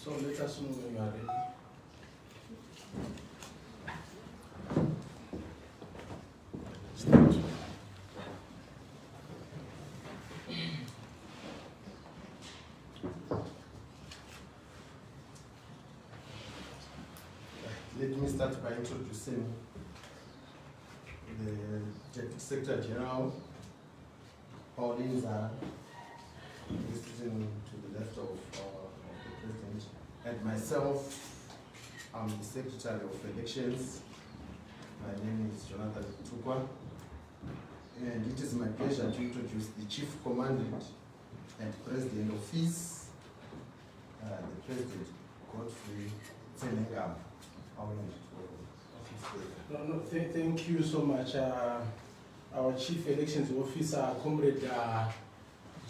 So let us know when you are ready. Let me start by introducing the Deputy Secretary General, Pauline Zara, who is sitting to the left of the President, and myself. I'm the Secretary of Elections. My name is Jonathan Tukwa, and it is my pleasure to introduce the Chief Commandant and President of FEEZ, the President, Godfrey Tsenengamu. Thank you so much, our Chief Elections Officer, Comrade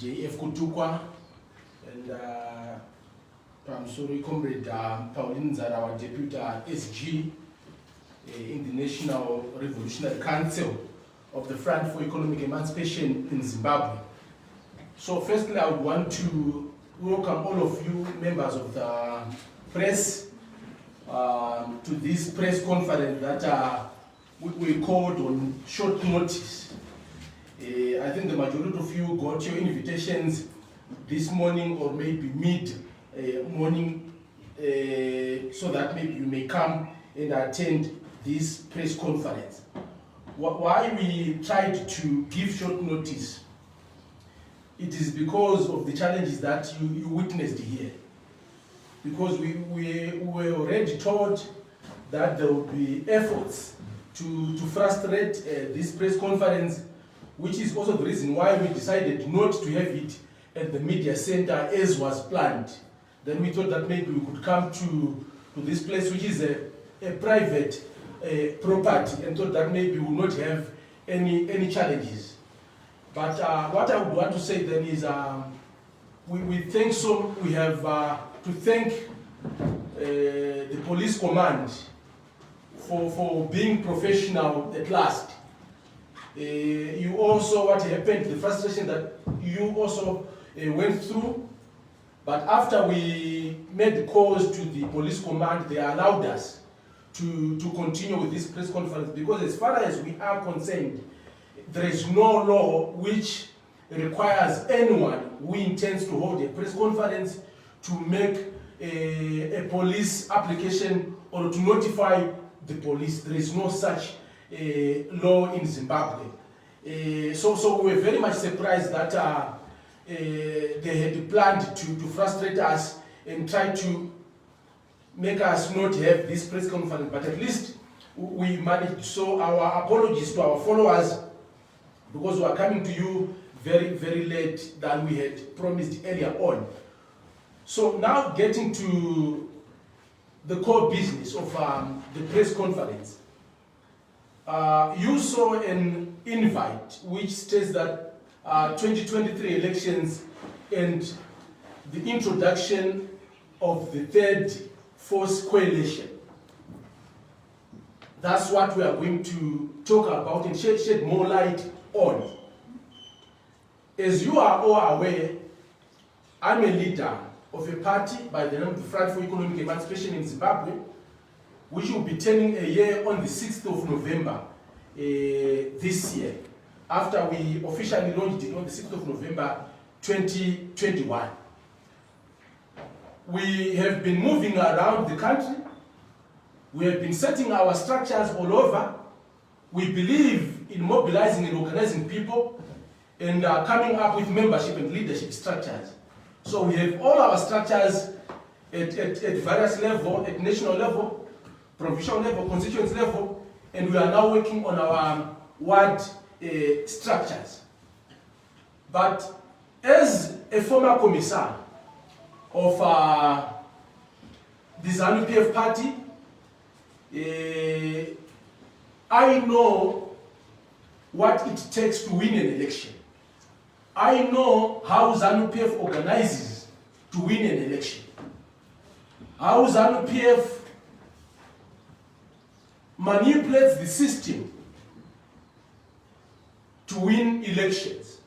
J.F. Kutukwa, and I'm sorry, Comrade Pauline Zara, our Deputy SG in the National Revolutionary Council of the Front for Economic Emancipation in Zimbabwe. So firstly, I would want to welcome all of you members of the press to this press conference that we called on short notice. I think the majority of you got your invitations this morning or maybe mid-morning so that maybe you may come and attend this press conference. Why we tried to give short notice, it is because of the challenges that you witnessed here. Because we were already told that there would be efforts to frustrate this press conference, which is also the reason why we decided not to have it at the media center as was planned. Then we thought that maybe we could come to this place, which is a private property, and thought that maybe we will not have any challenges. But what I would want to say then is we think so. We have to thank the police command for being professional at last. You also, what happened, the frustration that you also went through, but after we made the calls to the police command, they allowed us to continue with this press conference, because as far as we are concerned, there is no law which requires anyone who intends to hold a press conference to make a police application or to notify the police. There is no such law in Zimbabwe. So we were very much surprised that they had planned to frustrate us and try to make us not have this press conference, but at least we managed. So our apologies to our followers, because we are coming to you very, very late than we had promised earlier on. So now getting to the core business of the press conference. You saw an invite which states that 2023 elections and the introduction of the third force coalition. That's what we are going to talk about and shed more light on. As you are all aware, I'm a leader of a party by the name of the Front for Economic Emancipation in Zimbabwe, which will be turning a year on the 6th of November this year, after we officially launched it on the 6th of November 2021. We have been moving around the country We have been setting our structures all over. We believe in mobilizing and organizing people and coming up with membership and leadership structures. So we have all our structures at various levels, at national level, provincial level, constituency level, and we are now working on our ward structures. But as a former commissar of the Zanu-PF party, I know what it takes to win an election. I know how Zanu-PF organizes to win an election. How Zanu-PF manipulates the system to win elections.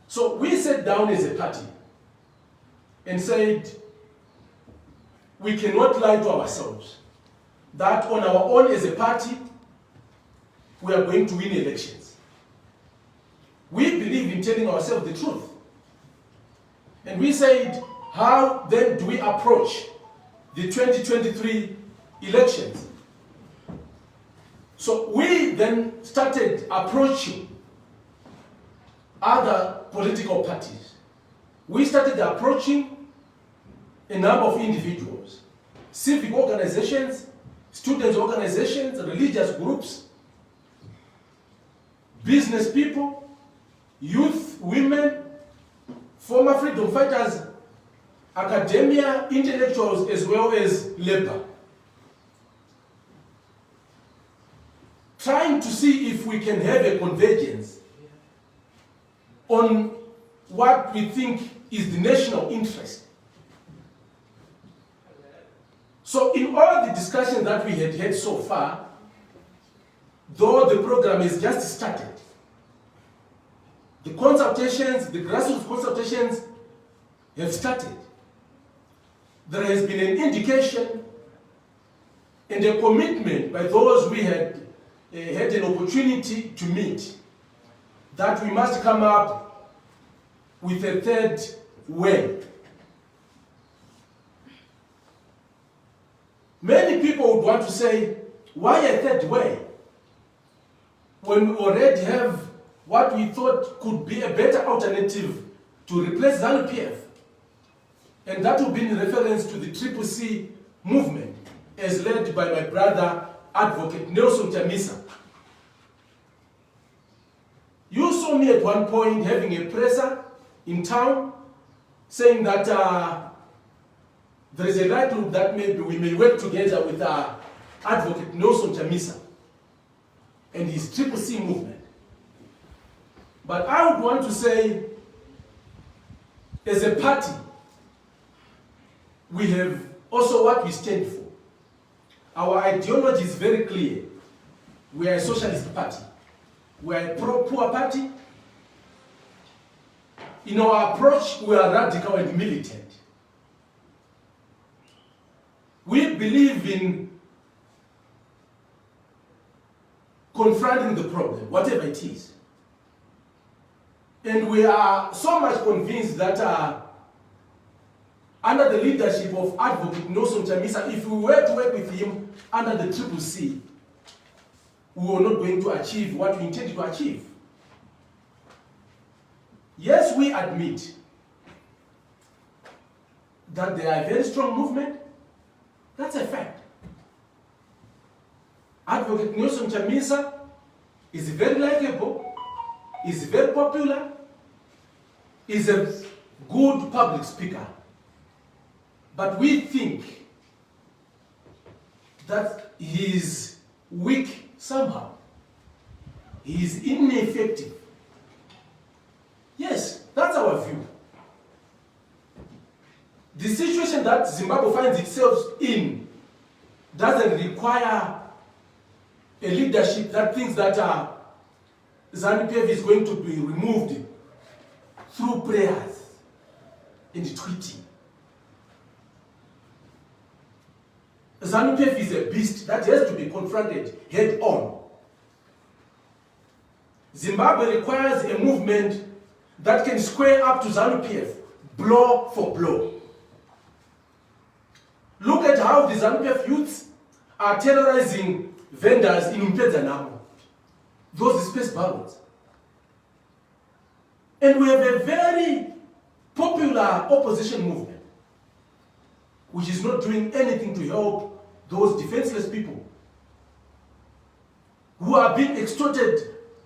So we sat down as a party and said, we cannot lie to ourselves that on our own as a party, we are going to win elections. We believe in telling ourselves the truth. And we said, how then do we approach the 2023 elections? So we then started approaching other political parties. We started approaching a number of individuals, civic organizations, students' organizations, religious groups, business people, youth, women, former freedom fighters, academia, intellectuals, as well as labor. Trying to see if we can have a convergence on what we think is the national interest. So in all the discussions that we had had so far, though the program has just started, the consultations, the grassroots consultations have started. There has been an indication and a commitment by those we had had an opportunity to meet that we must come up with a third way. Many people would want to say, why a third way? When we already have what we thought could be a better alternative to replace Zanu-PF. And that would be in reference to the CCC movement as led by my brother, Advocate Nelson Chamisa. You saw me at one point having a presser in town saying that there is a likelihood that maybe we may work together with Advocate Nelson Chamisa and his CCC movement. But I would want to say, as a party, we have also what we stand for. Our ideology is very clear. We are a socialist party. We are a pro-poor party. In our approach, we are radical and militant. We believe in confronting the problem, whatever it is. And we are so much convinced that under the leadership of Advocate Nelson Chamisa, if we were to work with him under the CCC, we were not going to achieve what we intended to achieve. Yes, we admit that they are a very strong movement. That's a fact. Advocate Nelson Chamisa is very likable, is very popular, is a good public speaker. But we think that he is weak somehow. He is ineffective. Yes, that's our view. The situation that Zimbabwe finds itself in doesn't require a leadership that thinks that Zanu-PF is going to be removed through prayers and tweeting. Zanu-PF is a beast that has to be confronted head on. Zimbabwe requires a movement that can square up to Zanu-PF, blow for blow. Look at how the Zanu-PF youths are terrorizing vendors in Tsenengamu, those space barons. And we have a very popular opposition movement which is not doing anything to help those defenseless people who are being extorted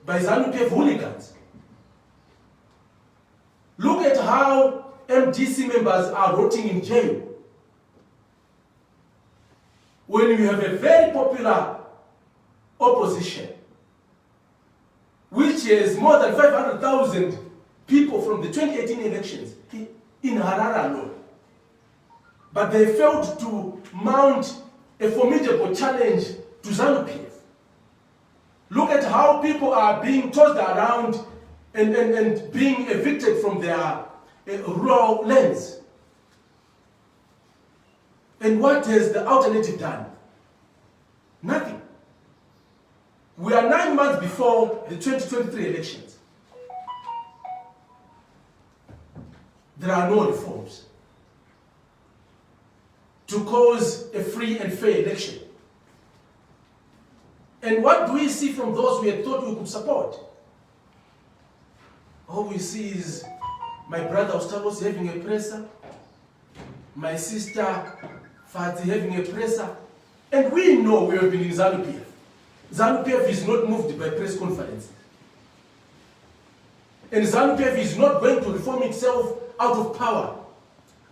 by Zanu-PF hooligans. Look at how MDC members are rotting in jail. When you have a very popular opposition, which has more than 500,000 people from the 2018 elections in Harare alone, but they failed to mount a formidable challenge to Zanu-PF. Look at how people are being tossed around and being evicted from their rural lands. And what has the alternative done? Nothing. We are 9 months before the 2023 elections. There are no reforms to cause a free and fair election. And what do we see from those we had thought we could support? All we see is my brother Ostavos having a presser, my sister Fati having a presser, and we know we have been in Zanu-PF. Zanu-PF is not moved by press conference. And Zanu-PF is not going to reform itself out of power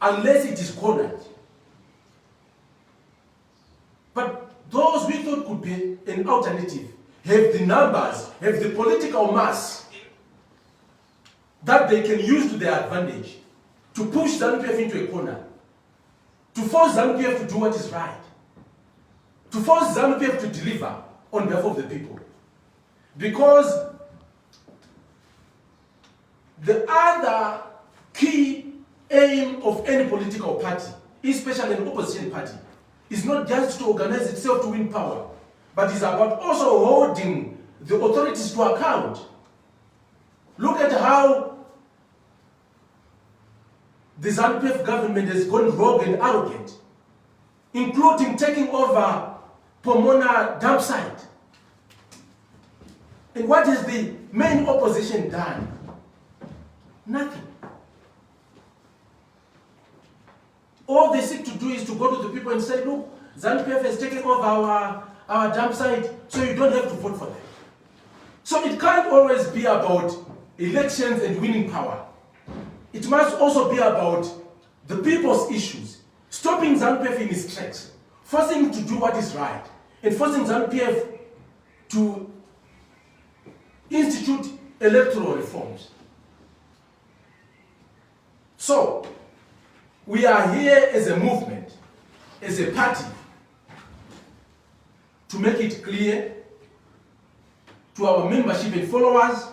unless it is cornered. But those we thought could be an alternative have the numbers, have the political mass that they can use to their advantage to push Zanu-PF into a corner, to force Zanu-PF to do what is right, to force Zanu-PF to deliver on behalf of the people. Because the other key aim of any political party, especially an opposition party, is not just to organize itself to win power, but is about also holding the authorities to account. Look at how the Zanu-PF government has gone rogue and arrogant, including taking over Pomona dump site. And what has the main opposition done? Nothing. All they seek to do is to go to the people and say, look, Zanu-PF has taken over our dump site, so you don't have to vote for them. So it can't always be about elections and winning power. It must also be about the people's issues, stopping Zanu-PF in its tracks, forcing him to do what is right, and forcing Zanu-PF to institute electoral reforms. So, we are here as a movement, as a party, to make it clear to our membership and followers,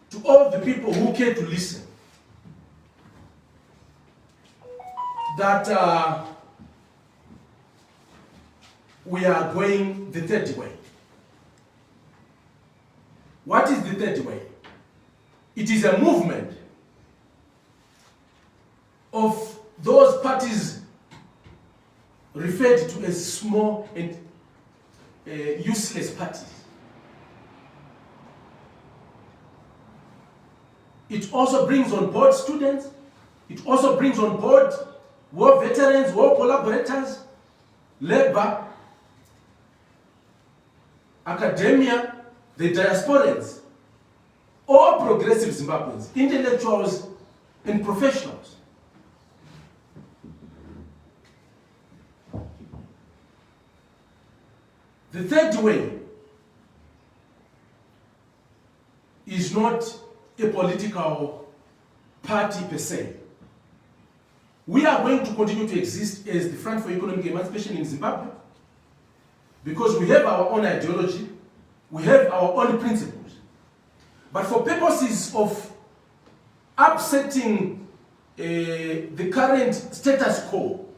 to all the people who care to listen, that we are going the third way. What is the third way? It is a movement of those parties referred to as small and useless parties. It also brings on board students. It also brings on board war veterans, war collaborators, labor, academia, the diasporans, all progressive Zimbabweans, intellectuals and professionals. The third way is not a political party per se. We are going to continue to exist as the Front for Economic Emancipation in Zimbabwe because we have our own ideology, we have our own principles. But for purposes of upsetting the current status quo,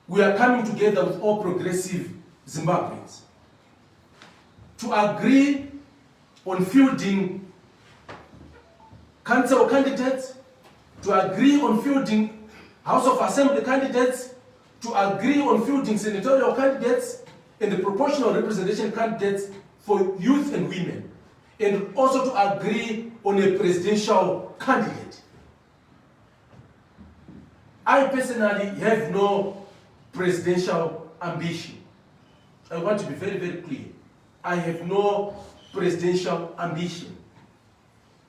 we are coming together with all progressive Zimbabweans to agree on fielding council candidates, to agree on fielding House of Assembly candidates to agree on fielding senatorial candidates and the proportional representation candidates for youth and women, and also to agree on a presidential candidate. I personally have no presidential ambition. I want to be very, very clear. I have no presidential ambition.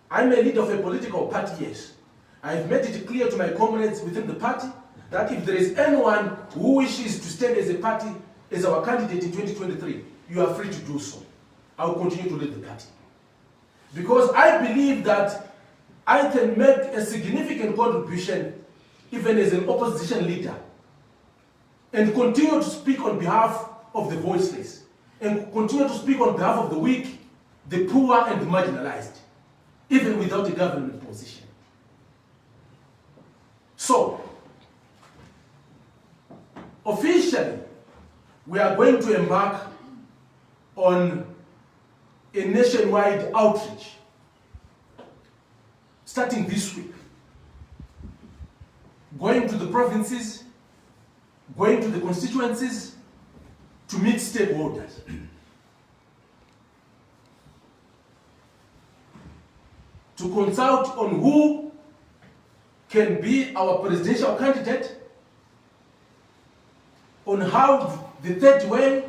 I'm a leader of a political party, yes. I have made it clear to my comrades within the party that if there is anyone who wishes to stand as a party, as our candidate in 2023, you are free to do so. I will continue to lead the party. Because I believe that I can make a significant contribution even as an opposition leader and continue to speak on behalf of the voiceless and continue to speak on behalf of the weak, the poor and the marginalized, even without a government position. So, officially, we are going to embark on a nationwide outreach starting this week, going to the provinces, going to the constituencies to meet stakeholders. To consult on who can be our presidential candidate, on how the third way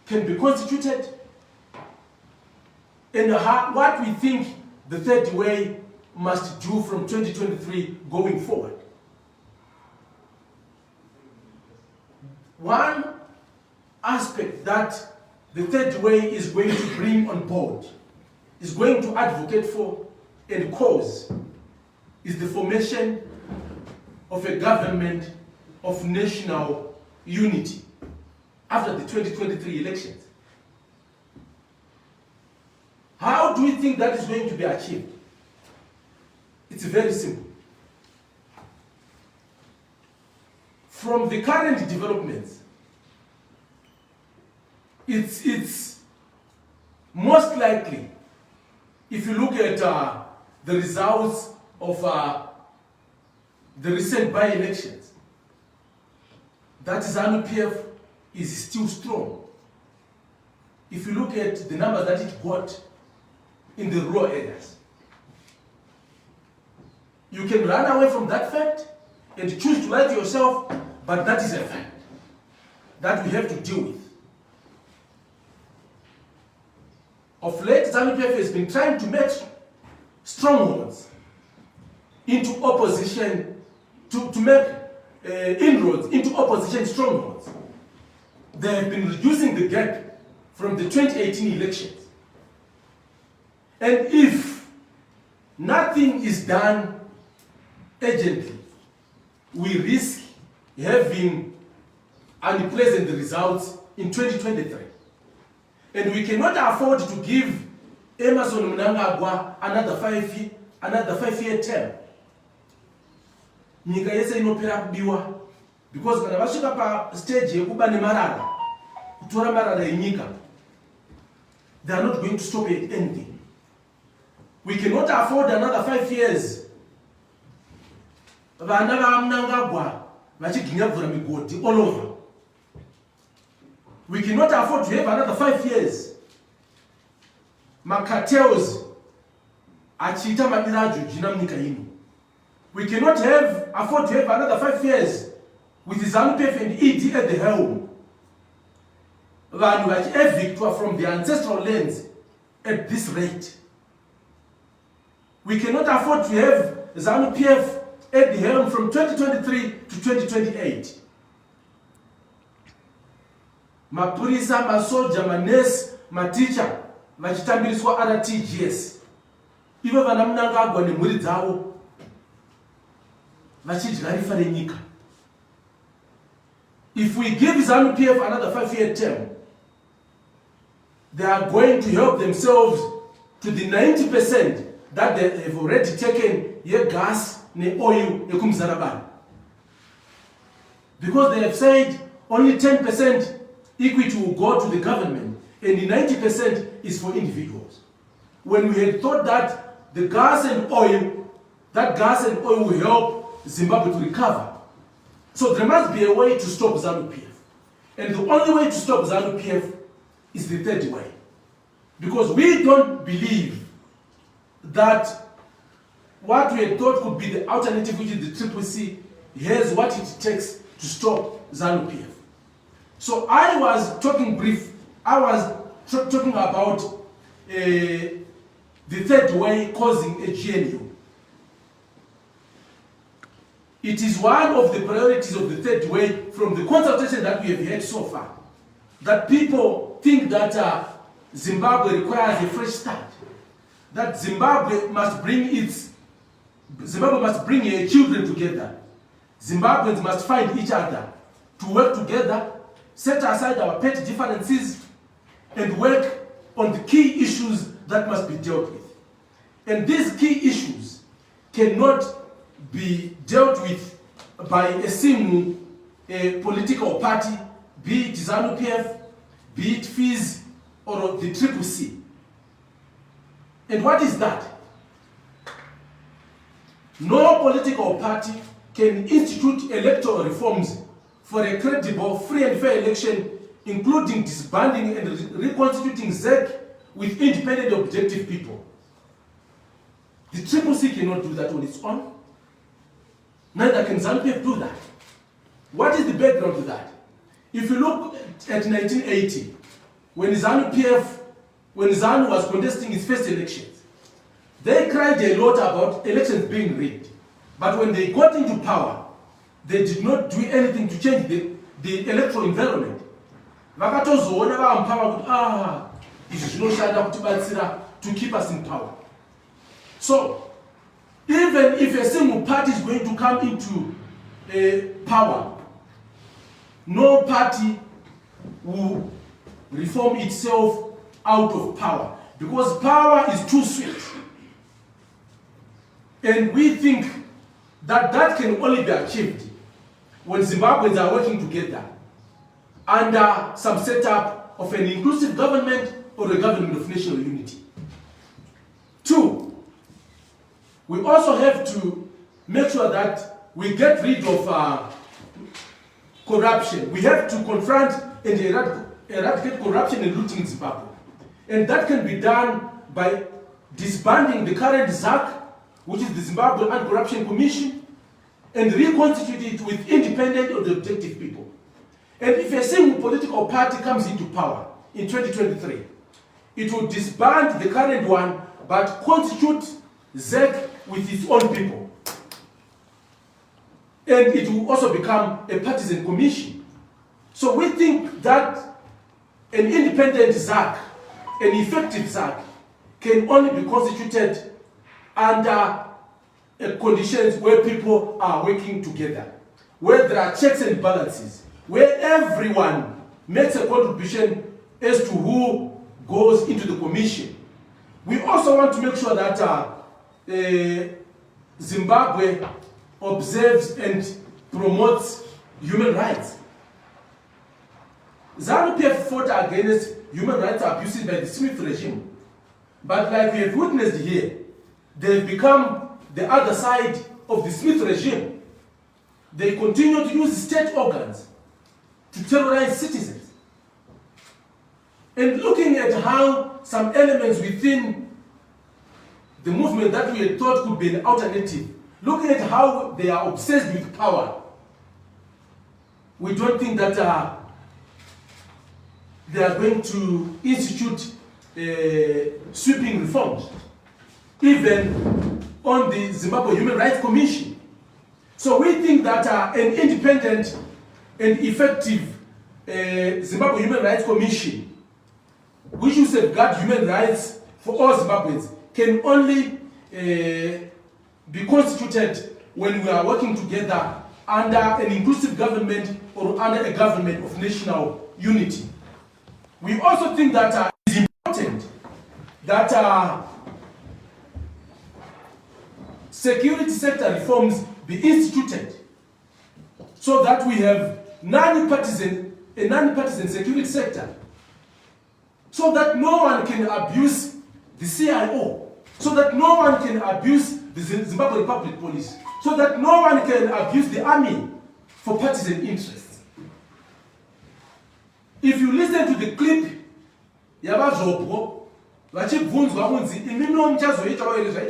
can be constituted, and what we think the third way must do from 2023 going forward. One aspect that the third way is going to bring on board, is going to advocate for and cause, is the formation of a government of national unity after the 2023 elections. How do we think that is going to be achieved? It's very simple. From the current developments, it's most likely, if you look at the results of the recent by-elections, that Zanu-PF is still strong. If you look at the numbers that it got in the rural areas, you can run away from that fact and choose to lie to yourself, but that is a fact that we have to deal with. Of late, Zanu-PF has been trying to make strongholds into opposition, to make inroads into opposition strongholds. They have been reducing the gap from the 2018 elections. And if nothing is done urgently, we risk having unpleasant results in 2023. And we cannot afford to give Emerson Mnangagwa another 5-year term. Nyika yese inopera kubiwa, because kana vasvika pa stage yekuba nemarara, kutora marara enyika, they are not going to stop at anything. We cannot afford another 5 years. Vana va Mnangagwa vachiginya mvura migodhi all over. We cannot afford to have another 5 years. Cartels achita madirajo jina mnyika ino. We cannot afford to have another 5 years with Zanu-PF and ED at the helm. Vanhu vachi-evictwa from their ancestral lands at this rate. We cannot afford to have Zanu-PF at the helm from 2023 to 2028. Mapurisa, masoja, manesi, maticha, vachitambiriswa RTGS. Ivo vana Mnangagwa nemhuri dzavo vachidya rifa renyika. If we give Zanu-PF another 5-year term, they are going to help themselves to the 90% that they have already taken ye gas ne oil ekumzarabana. Because they have said only 10% equity will go to the government and the 90% is for individuals. When we had thought that the gas and oil will help Zimbabwe to recover. So there must be a way to stop Zanu-PF. And the only way to stop Zanu-PF is the third way. Because we don't believe that what we had thought could be the alternative, which is the CCC, has what it takes to stop Zanu-PF. So I was talking talking about the third way causing a GNU. It is one of the priorities of the third way from the consultation that we have had so far, that people think that Zimbabwe requires a fresh start, that Zimbabwe must bring her children together. Zimbabweans must find each other to work together, set aside our petty differences, and work on the key issues that must be dealt with. And these key issues cannot be dealt with by a single political party, be it Zanu-PF, be it FEEZ, or the CCC. And what is that? No political party can institute electoral reforms for a credible, free and fair election, including disbanding and reconstituting ZEC with independent objective people. The CCC cannot do that on its own. Neither can Zanu-PF do that. What is the background to that? If you look at 1980, when Zanu was contesting its first elections, they cried a lot about elections being rigged. But when they got into power, they did not do anything to change the electoral environment. Vakatozoona vamupower kuti izvi zvinoshanda kutibatsira to keep us in power. So, even if a single party is going to come into power, no party will reform itself out of power, because power is too sweet. And we think that that can only be achieved when Zimbabweans are working together under some setup of an inclusive government or a government of national unity. Two, we also have to make sure that we get rid of corruption. We have to confront and eradicate corruption and looting in Zimbabwe. And that can be done by disbanding the current ZAC, which is the Zimbabwe Anti-Corruption Commission, and reconstitute it with independent or objective people. And if a single political party comes into power in 2023, it will disband the current one, but constitute ZEC with its own people. And it will also become a partisan commission. So we think that an independent ZAC, an effective ZAC, can only be constituted under conditions where people are working together, where there are checks and balances, where everyone makes a contribution as to who goes into the commission. We also want to make sure that Zimbabwe observes and promotes human rights. Zanu-PF fought against human rights abuses by the Smith regime. But like we have witnessed here, they've become the other side of the Smith regime. They continue to use state organs to terrorize citizens. And looking at how some elements within the movement that we had thought could be an alternative, looking at how they are obsessed with power, we don't think that they are going to institute sweeping reforms, even on the Zimbabwe Human Rights Commission. So we think that an independent and effective Zimbabwe Human Rights Commission, which will safeguard human rights for all Zimbabweans, can only be constituted when we are working together under an inclusive government or under a government of national unity. We also think that it is important that security sector reforms be instituted so that we have a non-partisan security sector, so that no one can abuse the CIO, so that no one can abuse the Zimbabwe Public Police, so that no one can abuse the army for partisan interests. If you listen to the clip,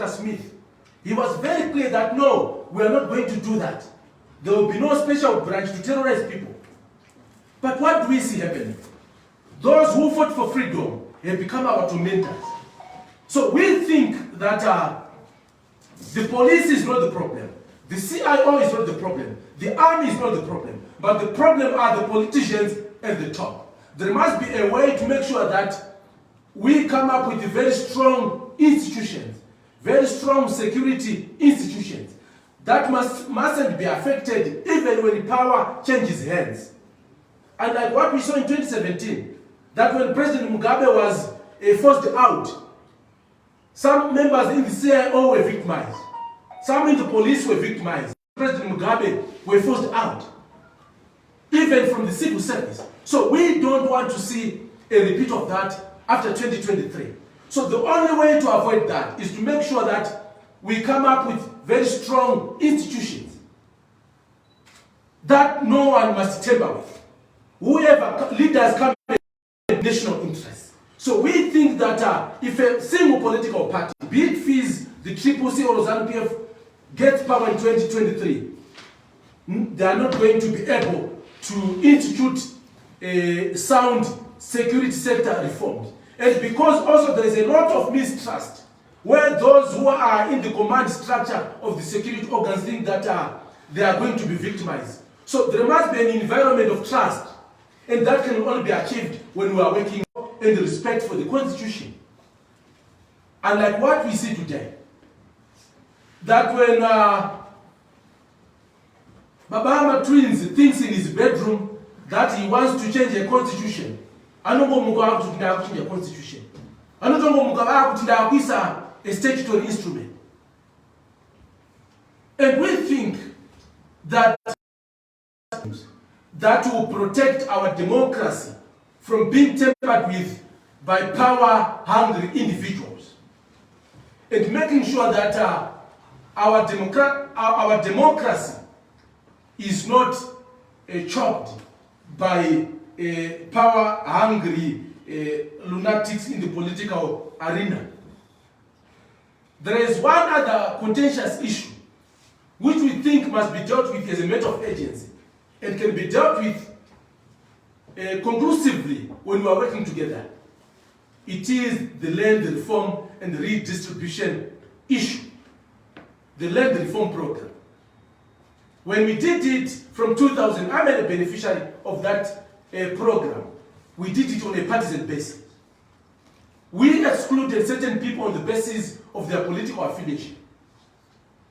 Smith, he was very clear that no, we are not going to do that. There will be no special branch to terrorize people. But what do we see happening? Those who fought for freedom have become our tormentors. So we think that the police is not the problem. The CIO is not the problem. The army is not the problem. But the problem are the politicians at the top. There must be a way to make sure that we come up with very strong institutions, very strong security institutions that mustn't be affected even when power changes hands. And like what we saw in 2017, that when President Mugabe was forced out, some members in the CIO were victimized. Some in the police were victimized. President Mugabe were forced out, even from the civil service. So we don't want to see a repeat of that after 2023. So the only way to avoid that is to make sure that we come up with very strong institutions that no one must tamper with. Whoever leaders come with national interests. So we think that if a single political party, be it FEEZ, the CCC or Zanu-PF, gets power in 2023, they are not going to be able to institute a sound security sector reforms. And because also there is a lot of mistrust, where those who are in the command structure of the security organs think that they are going to be victimized. So there must be an environment of trust, and that can only be achieved when we are working in the respect for the Constitution. And like what we see today, that when Babama Twins thinks in his bedroom that he wants to change a constitution, change a constitution. A statutory instrument. And we think that will protect our democracy from being tampered with by power-hungry individuals, and making sure that our democracy is not choked by power-hungry lunatics in the political arena. There is one other contentious issue which we think must be dealt with as a matter of urgency and can be dealt with conclusively when we are working together. It is the land reform and redistribution issue, the land reform program. When we did it from 2000, I'm a beneficiary of that program. We did it on a partisan basis. We excluded certain people on the basis of their political affiliation.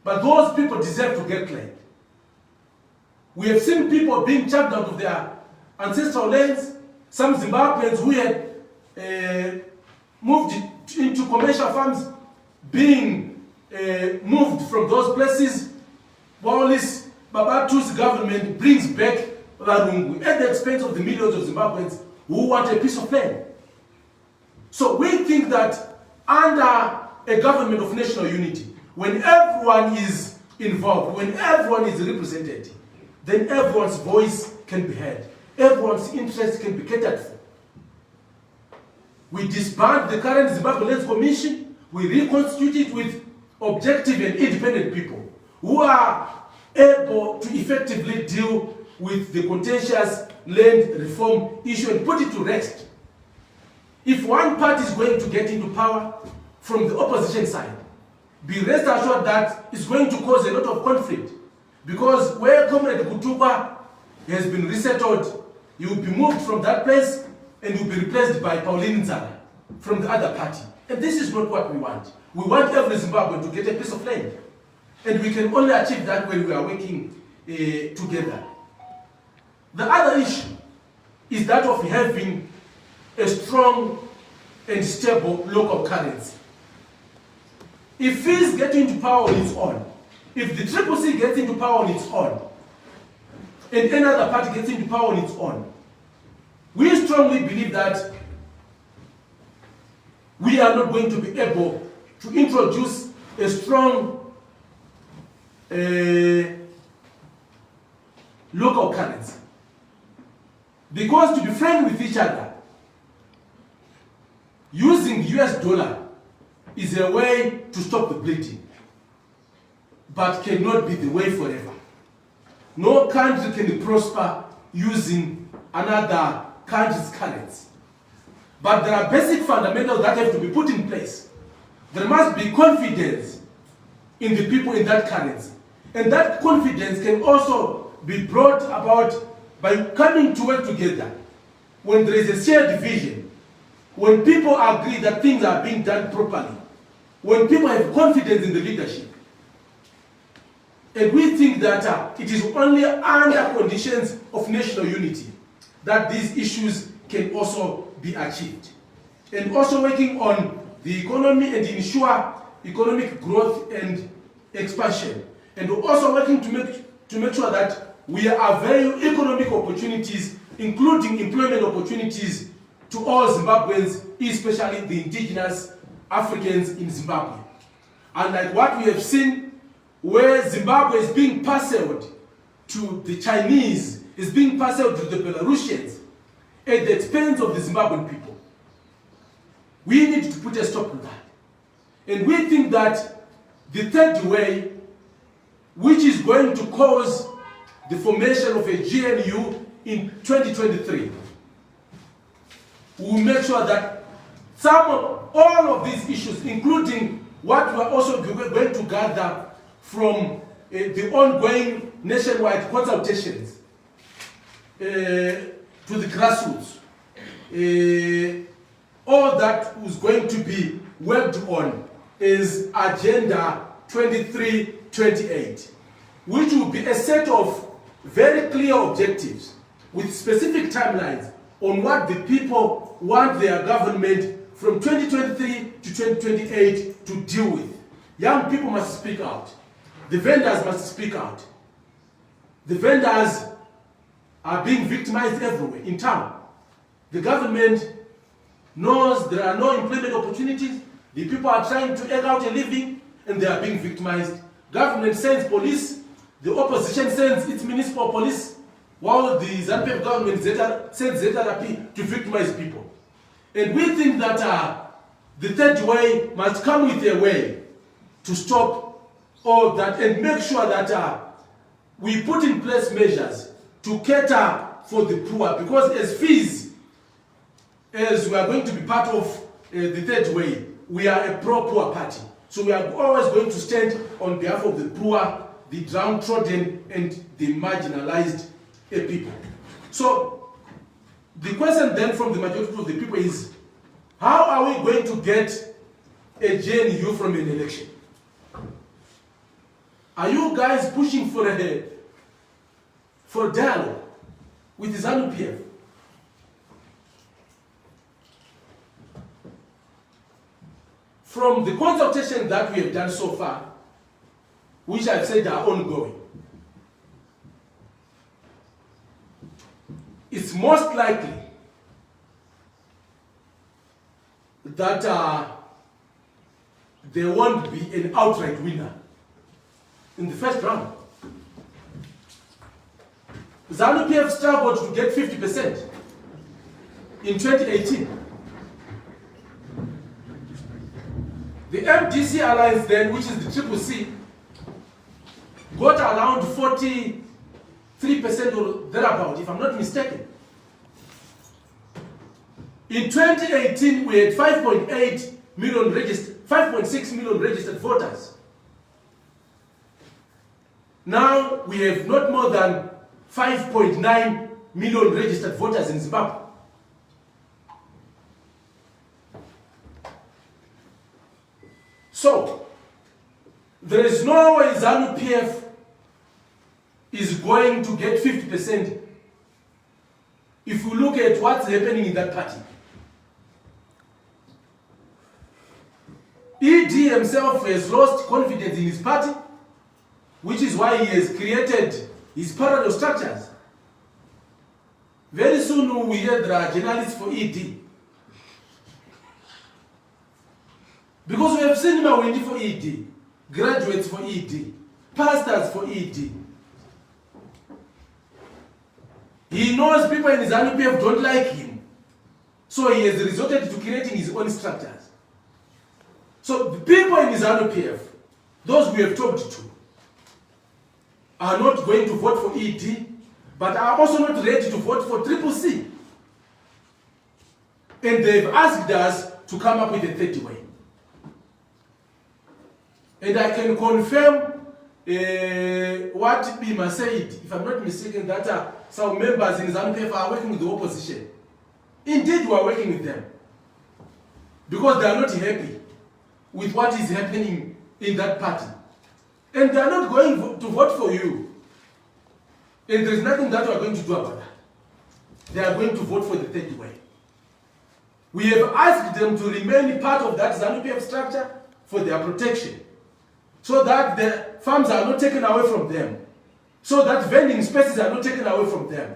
But those people deserve to get claimed. We have seen people being chucked out of their ancestral lands, some Zimbabweans who had moved into commercial farms being moved from those places, while this Babatu's government brings back Larungu at the expense of the millions of Zimbabweans who want a piece of land. So we think that under a government of national unity, when everyone is involved, when everyone is represented, then everyone's voice can be heard. Everyone's interest can be catered for. We disband the current Zimbabwean Lands Commission. We reconstitute it with objective and independent people who are able to effectively deal with the contentious land reform issue and put it to rest. If one party is going to get into power from the opposition side, be rest assured that it's going to cause a lot of conflict, because where Comrade Kutuba has been resettled, he will be moved from that place and will be replaced by Pauline Nzala from the other party. And this is not what we want. We want every Zimbabwean to get a piece of land. And we can only achieve that when we are working together. The other issue is that of having a strong and stable local currency. If FEEZ gets into power on its own, if the CCC gets into power on its own, and any other party gets into power on its own, we strongly believe that we are not going to be able to introduce a strong local currency. Because to be frank with each other, using US dollar is a way to stop the bleeding, but cannot be the way forever. No country can prosper using another country's currency. But there are basic fundamentals that have to be put in place. There must be confidence in the people in that currency. And that confidence can also be brought about by coming to work together. When there is a shared vision, when people agree that things are being done properly, when people have confidence in the leadership. And we think that it is only under conditions of national unity that these issues can also be achieved. And also working on the economy and ensure economic growth and expansion. And also working to make sure that we avail economic opportunities, including employment opportunities to all Zimbabweans, especially the indigenous Africans in Zimbabwe. Unlike what we have seen, where Zimbabwe is being parceled to the Chinese, is being parceled to the Belarusians at the expense of the Zimbabwean people. We need to put a stop to that. And we think that the third way, which is going to cause the formation of a GNU in 2023, will make sure that all of these issues, including what we are also going to gather from the ongoing nationwide consultations to the grassroots, all that is going to be worked on is Agenda 2328, which will be a set of very clear objectives with specific timelines on what the people want their government from 2023 to 2028 to deal with. Young people must speak out. The vendors must speak out. The vendors are being victimized everywhere in town. The government knows there are no employment opportunities. The people are trying to egg out a living and they are being victimized. Government sends police. The opposition sends its municipal police, while the Zanu-PF government sends ZRP to victimize people. And we think that the third way must come with a way to stop all that and make sure that we put in place measures to cater for the poor, because as FEEZ, as we are going to be part of the third way, we are a pro-poor party. So we are always going to stand on behalf of the poor, the downtrodden, and the marginalized people. So the question then from the majority of the people is, how are we going to get a GNU from an election? Are you guys pushing for a dialogue with the Zanu-PF? From the consultation that we have done so far, which I've said are ongoing, it's most likely that there won't be an outright winner in the first round. Zanu-PF struggled to get 50% in 2018. The MDC alliance then, which is the CCC, got around 43% or thereabout, if I'm not mistaken. In 2018, we had 5.8 million registered, 5.6 million registered voters. Now we have not more than 5.9 million registered voters in Zimbabwe. So, there is no way Zanu-PF is going to get 50% if we look at what's happening in that party. ED himself has lost confidence in his party, which is why he has created his parallel structures. Very soon we hear there are journalists for ED. Because we have seen Mawindi for ED, graduates for ED, pastors for ED. He knows people in Zanu-PF don't like him. So he has resorted to creating his own structures. So the people in Zanu-PF, those we have talked to, are not going to vote for ED, but are also not ready to vote for CCC. And they've asked us to come up with a third way. And I can confirm what Bima said, if I'm not mistaken, that some members in Zanu-PF are working with the opposition. Indeed, we are working with them. Because they are not happy with what is happening in that party. And they are not going to vote for you. And there is nothing that we are going to do about that. They are going to vote for the third way. We have asked them to remain part of that Zanu-PF structure for their protection, so that the farms are not taken away from them, so that vending spaces are not taken away from them,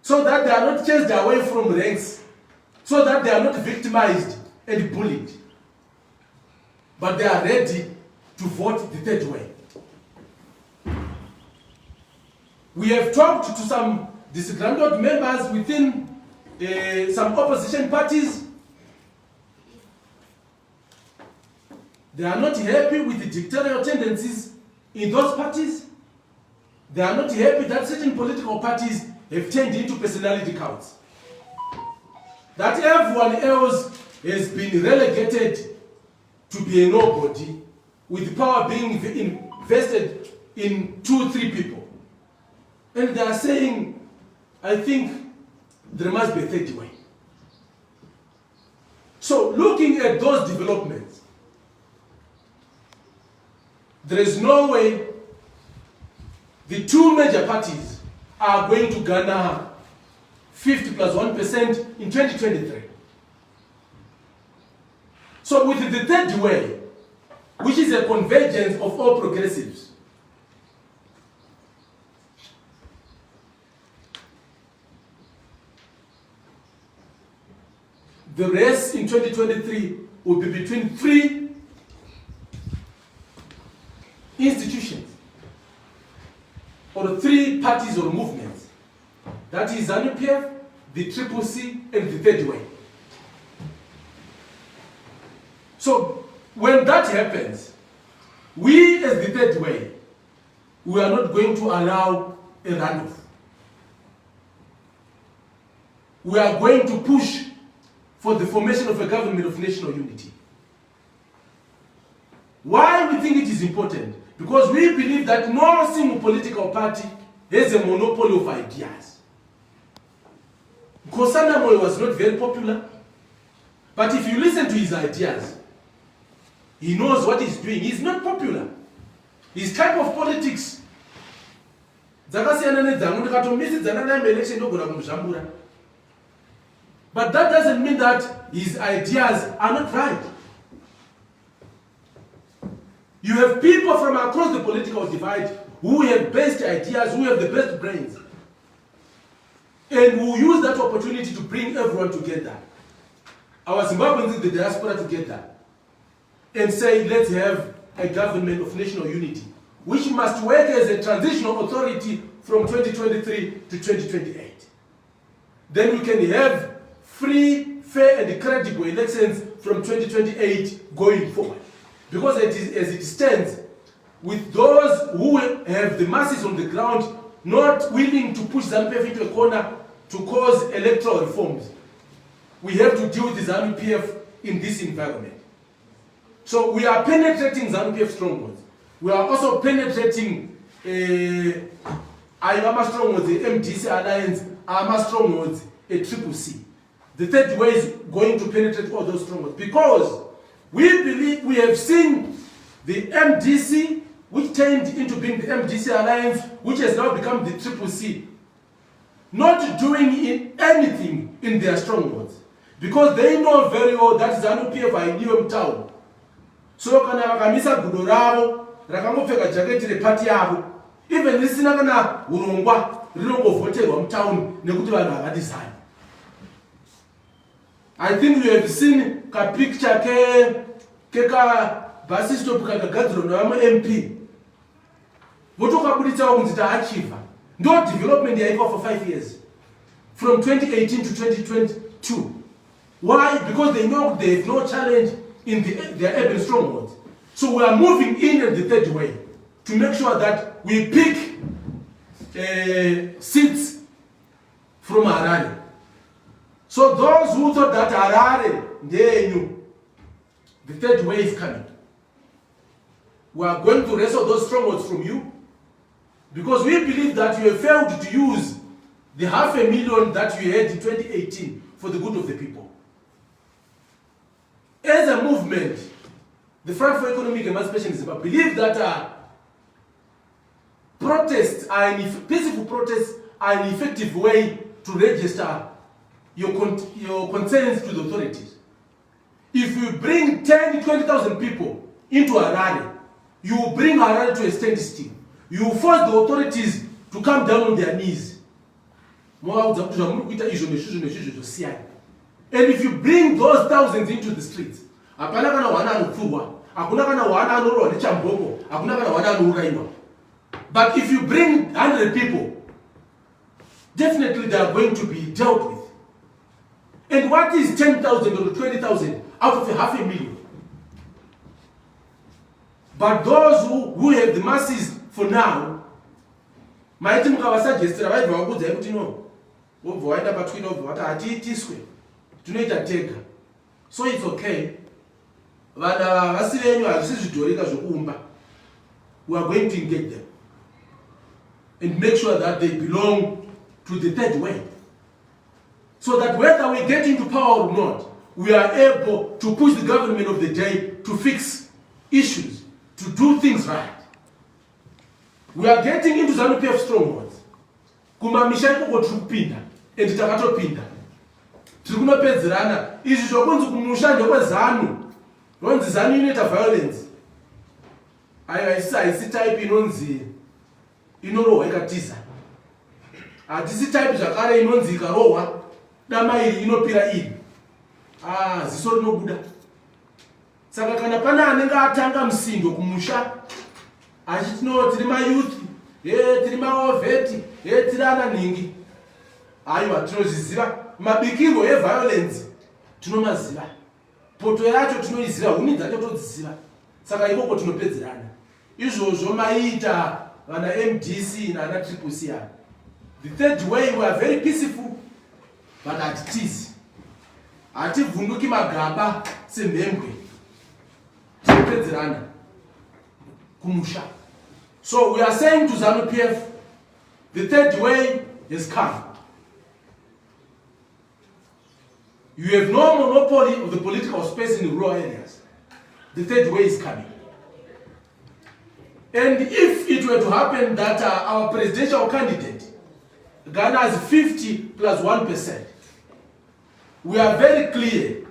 so that they are not chased away from ranks, so that they are not victimized and bullied. But they are ready to vote the third way. We have talked to some disgruntled members within some opposition parties. They are not happy with the dictatorial tendencies in those parties. They are not happy that certain political parties have turned into personality cults. That everyone else has been relegated to be a nobody, with power being invested in 2-3 people. And they are saying, I think there must be a third way. So looking at those developments, there is no way the two major parties are going to garner 50 plus 1% in 2023. So with the third way, which is a convergence of all progressives, the race in 2023 will be between 3 institutions or 3 parties or movements. That is Zanu-PF, the CCC, and the third way. So when that happens, we as the third way, we are not going to allow a runoff. We are going to push for the formation of a government of national unity. Why we think it is important? Because we believe that no single political party has a monopoly of ideas. Tsenengamu was not very popular, but if you listen to his ideas, he knows what he's doing. He's not popular. His type of politics, but that doesn't mean that his ideas are not right. You have people from across the political divide who have best ideas, who have the best brains, and who use that opportunity to bring everyone together. Our Zimbabweans in the diaspora together and say, let's have a government of national unity, which must work as a transitional authority from 2023 to 2028. Then we can have free, fair, and credible elections from 2028 going forward. Because as it stands, with those who have the masses on the ground not willing to push Zanu-PF into a corner to cause electoral reforms, we have to deal with the Zanu-PF in this environment. So we are penetrating Zanu-PF strongholds. We are also penetrating Ayama strongholds, the MDC Alliance, Ayama strongholds, a CCC. The third way is going to penetrate all those strongholds because we believe we have seen the MDC, which turned into being the MDC Alliance, which has now become the CCC, not doing anything in their strongholds because they know very well that Zanu-PF are in New town. So kana vakamisa gudo ravo rakangopfeka jaketi repati yavo, even risina kana urongwa rinongovhoterwa mutown nekuti vanhu havadisani. I think you have seen ka picture ke ka bus stop kakagadzirwa nevamwe MP votokabuditsawo kunzi taachiva ndo development yaitwa for 5 years from 2018 to 2022. Why? Because they know there is no challenge in their urban strongholds. So we are moving in the third way to make sure that we pick seats from Harare. So those who thought that Harare, they knew the third way is coming. We are going to wrestle those strongholds from you because we believe that you have failed to use the 500,000 that you had in 2018 for the good of the people. As a movement, the Front for Economic Emancipation in Zimbabwe believe that peaceful protests are an effective way to register your concerns to the authorities. If you bring 10,000 to 20,000 people into Harare, you will bring Harare to a standstill. You will force the authorities to come down on their knees. And if you bring those thousands into the streets, but if you bring 100 people, definitely they are going to be dealt with. And what is 10,000 or 20,000 out of 500,000? But those who have the masses for now, my team suggest so it's okay. We are going to engage them and make sure that they belong to the third way. So that whether we get into power or not, we are able to push the government of the day to fix issues, to do things right. We are getting into Zanu-PF strongholds. Kumamisha iko kupinda, and takatopinda. Tikunopedzerana, izvi zvokunzi kumushando kwezanu. Ronzi Zanu unit of violence. Haisi type inonzi inorohwa ikatiza. Hatisi type zvakare inonzi ikarohwa dama iri inopira iri. Ziso rinobuda. Saka kana pana anenge atanga musindo kumusha, achitino tiri mayouth, tiri maoveti, tiri ananhingi. Aiwa tinozviziva mabikirwo eviolence tinomaziva. Poto yacho tinoiziva, huni dzacho todziziva. Saka ikoko tinopedzerana. Izvozvo maita vana MDC nana CCC. The third way we are very peaceful, but hatitizi. Hativhunduki magaba semhembwe. Tinopedzerana kumusha. So we are saying to Zanu-PF, the third way has come. You have no monopoly of the political space in the rural areas. The third way is coming. And if it were to happen that our presidential candidate garners 50 plus 1%, we are very clear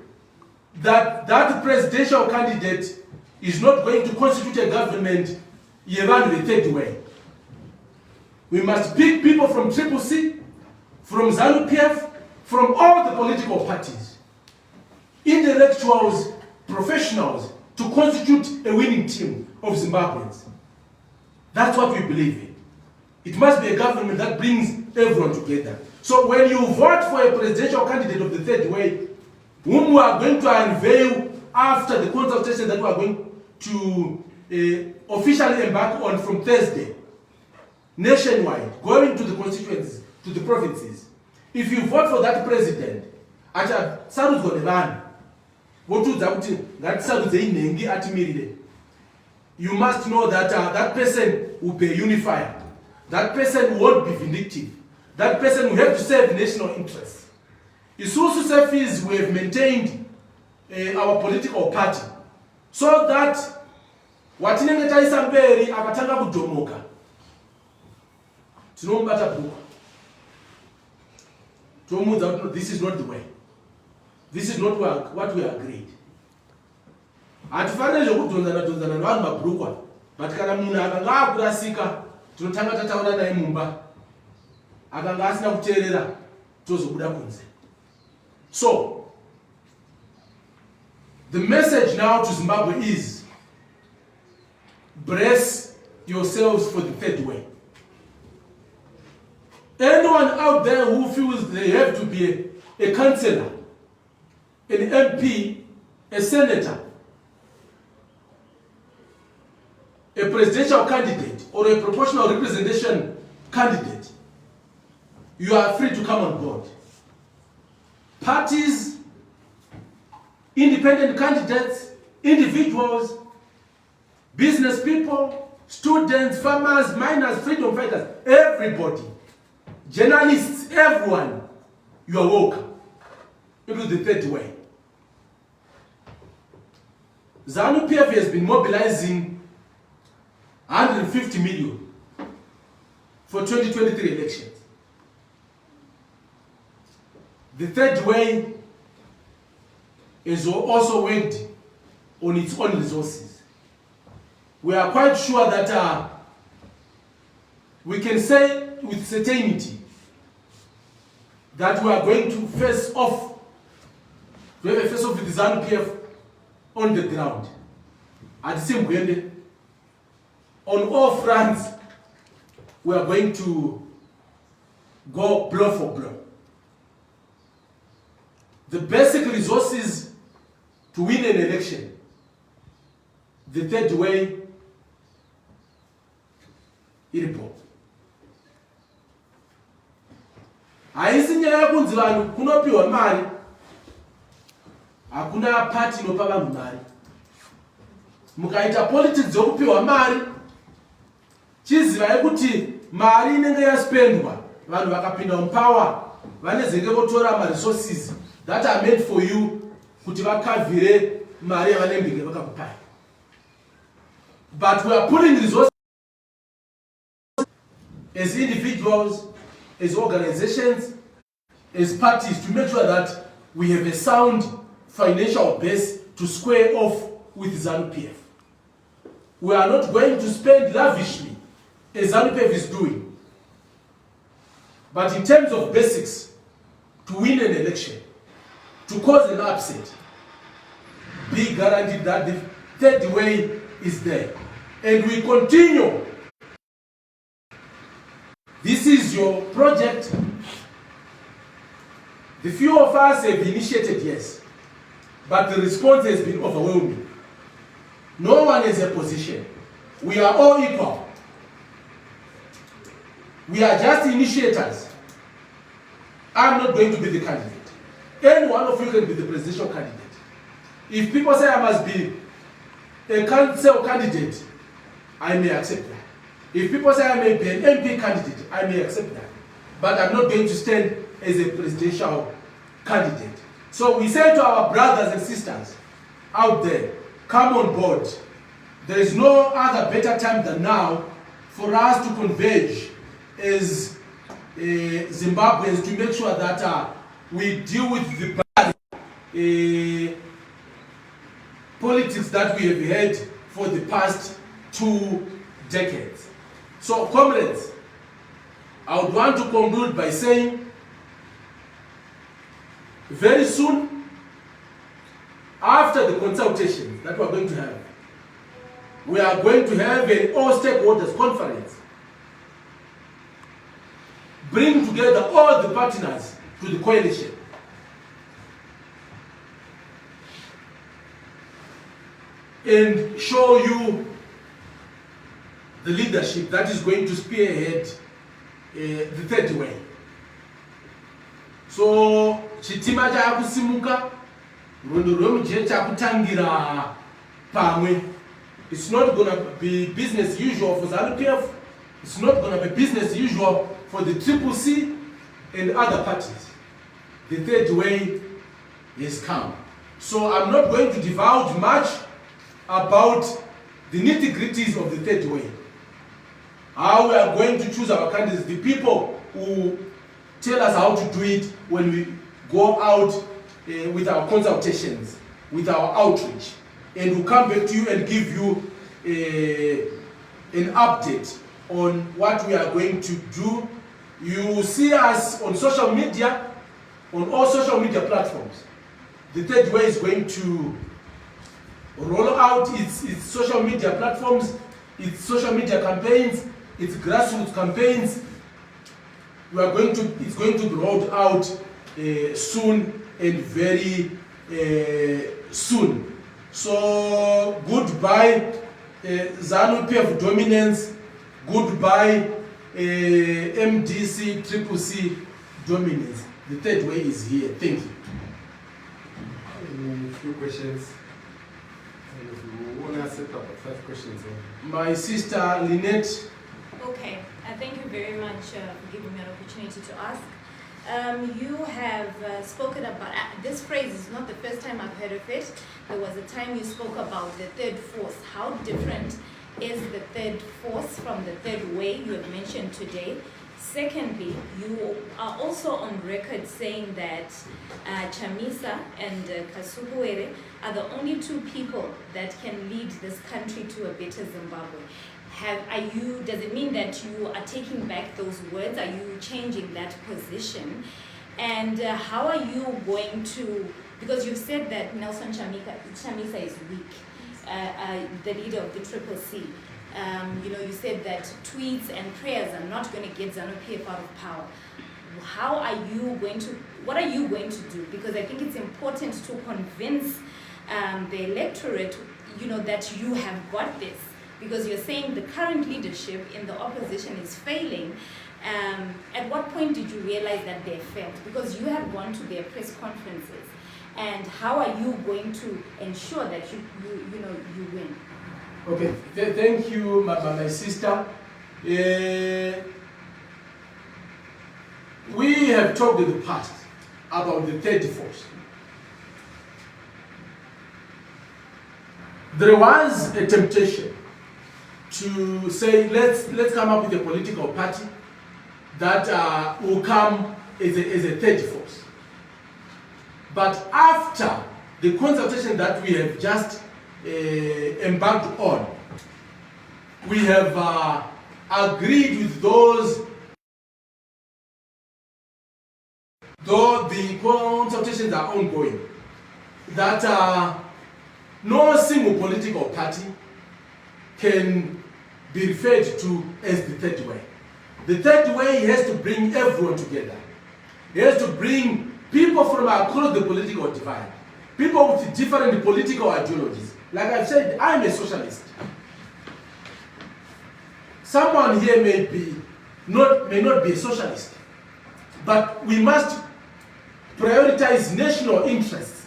that that presidential candidate is not going to constitute a government even the third way. We must pick people from CCC, from Zanu-PF, from all the political parties, intellectuals, professionals, to constitute a winning team of Zimbabweans. That's what we believe in. It must be a government that brings everyone together. So when you vote for a presidential candidate of the third way, whom we are going to unveil after the consultation that we are going to officially embark on from Thursday, nationwide, going to the constituencies, to the provinces, if you vote for that president, you must know that that person will be a unifier. That person won't be vindictive. That person will have to serve national interests. Isusu FEEZ, we have maintained our political party so that watinenge taisa mberi akatanga kudomoka tinombata bhuku tomudza kuti this is not the way, this is not what we agreed. Hatifaniri zvokudhonzana nevanhu mabhurukwa, but kana munhu akanga akurasika tinotanga tataura naye mumba, akanga asina kuteerera tozobuda kunze. So the message now to Zimbabwe is brace yourselves for the third way. Anyone out there who feels they have to be a councillor, an MP, a senator, a presidential candidate, or a proportional representation candidate, you are free to come on board. Parties, independent candidates, individuals, business people, students, farmers, miners, freedom fighters, everybody, journalists, everyone, you are welcome into the third way. Zanu-PF has been mobilizing 150 million for 2023 elections. The third way is also worked on its own resources. We are quite sure that we can say with certainty that we are going to face off with the Zanu-PF on the ground at Zimbabwean. On all fronts, we are going to go blow for blow. The basic resources to win an election, the third way, iripo. Haisi nyaya kunzi vanhu kunopiwa mari, hakuna party inopa vanhu mari. Mukaita politics yokupiwa mari, chizivai kuti mari inenge yaspendwa, vanhu vakapinda mupower, vanezenge votora ma-resources that are meant for you kuti vakavhire mari yavanenge vakakupai. But we are pulling resources as individuals, as organizations, as parties to make sure that we have a sound financial base to square off with Zanu-PF. We are not going to spend lavishly as Zanu-PF is doing. But in terms of basics, to win an election, to cause an upset, be guaranteed that the third way is there. And we continue. This is your project. The few of us have initiated, yes, but the response has been overwhelming. No one has a position. We are all equal. We are just initiators. I'm not going to be the candidate. Any one of you can be the presidential candidate. If people say I must be a council candidate, I may accept that. If people say I may be an MP candidate, I may accept that. But I'm not going to stand as a presidential candidate. So we say to our brothers and sisters out there, come on board. There is no other better time than now for us to converge as Zimbabweans to make sure that we deal with the bad politics that we have had for the past 2 decades. So, comrades, I would want to conclude by saying, very soon, after the consultations that we are going to have, we are going to have an all-stakeholders conference. Bring together all the partners to the coalition. And show you the leadership that is going to spearhead the third way. So, chitima chakusimuka, rundo rwemujeri chakutangira pamwe. It's not going to be business usual for Zanu-PF. It's not going to be business usual for the CCC and other parties. The third way has come. So I'm not going to divulge much about the nitty-gritties of the third way. How we are going to choose our candidates, the people who tell us how to do it when we go out with our consultations, with our outreach. And we'll come back to you and give you an update on what we are going to do. You see us on social media, on all social media platforms. The third way is going to roll out its social media platforms it's social media campaigns, it's grassroots campaigns. It's going to be rolled out soon and very soon. So goodbye Zanu-PF dominance, goodbye MDC CCC dominance. The third way is here. Thank you. A few questions. We want to set up 5 questions. My sister Lynette. Okay, thank you very much for giving me an opportunity to ask. You have spoken about, this phrase is not the first time I've heard of it. There was a time you spoke about the third force. How different is the third force from the third way you have mentioned today? Secondly, you are also on record saying that Chamisa and Kasubuere are the only 2 people that can lead this country to a better Zimbabwe. Does it mean that you are taking back those words? Are you changing that position? And how are you going to, because you've said that Nelson Chamisa is weak, the leader of the CCC. You said that tweets and prayers are not going to get Zanu-PF out of power. What are you going to do? Because I think it's important to convince the electorate, that you have got this. Because you're saying the current leadership in the opposition is failing. At what point did you realize that they failed? Because you have gone to their press conferences. And how are you going to ensure that you win? Okay, thank you, my sister. We have talked in the past about the third force. There was a temptation to say, let's come up with a political party that will come as a third force. But after the consultation that we have just embarked on, we have agreed with those, though the consultations are ongoing, that no single political party can be referred to as the third way. The third way has to bring everyone together. It has to bring people from across the political divide, people with different political ideologies. Like I've said, I'm a socialist. Someone here may not be a socialist, but we must prioritize national interests,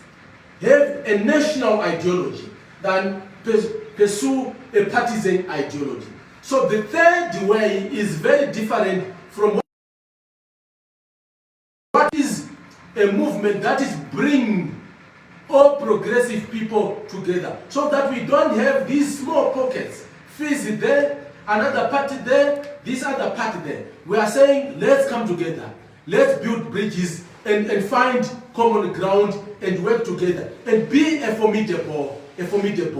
have a national ideology, than pursue a partisan ideology. So the third way is very different from what is a movement that is bringing all progressive people together, so that we don't have these small pockets, FEEZ there, another party there, this other party there. We are saying, let's come together, let's build bridges and find common ground and work together and be a formidable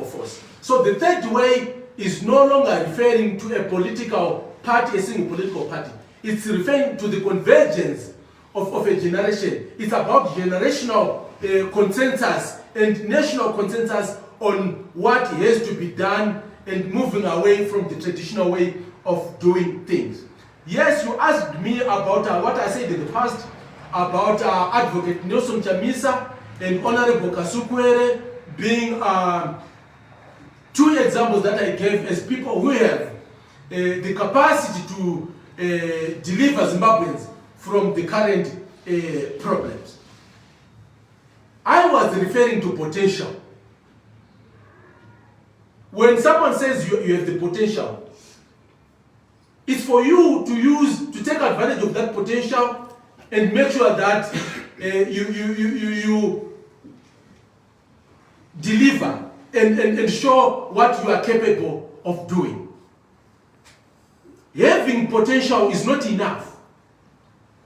force. So the third way is no longer referring to a political party, a single political party. It's referring to the convergence of a generation. It's about generational consensus and national consensus on what has to be done and moving away from the traditional way of doing things. Yes, you asked me about what I said in the past about Advocate Nelson Chamisa and Honorable Kasubuere being 2 examples that I gave as people who have the capacity to deliver Zimbabweans from the current problems. I was referring to potential. When someone says you have the potential, it's for you to take advantage of that potential and make sure that you deliver and show what you are capable of doing. Having potential is not enough.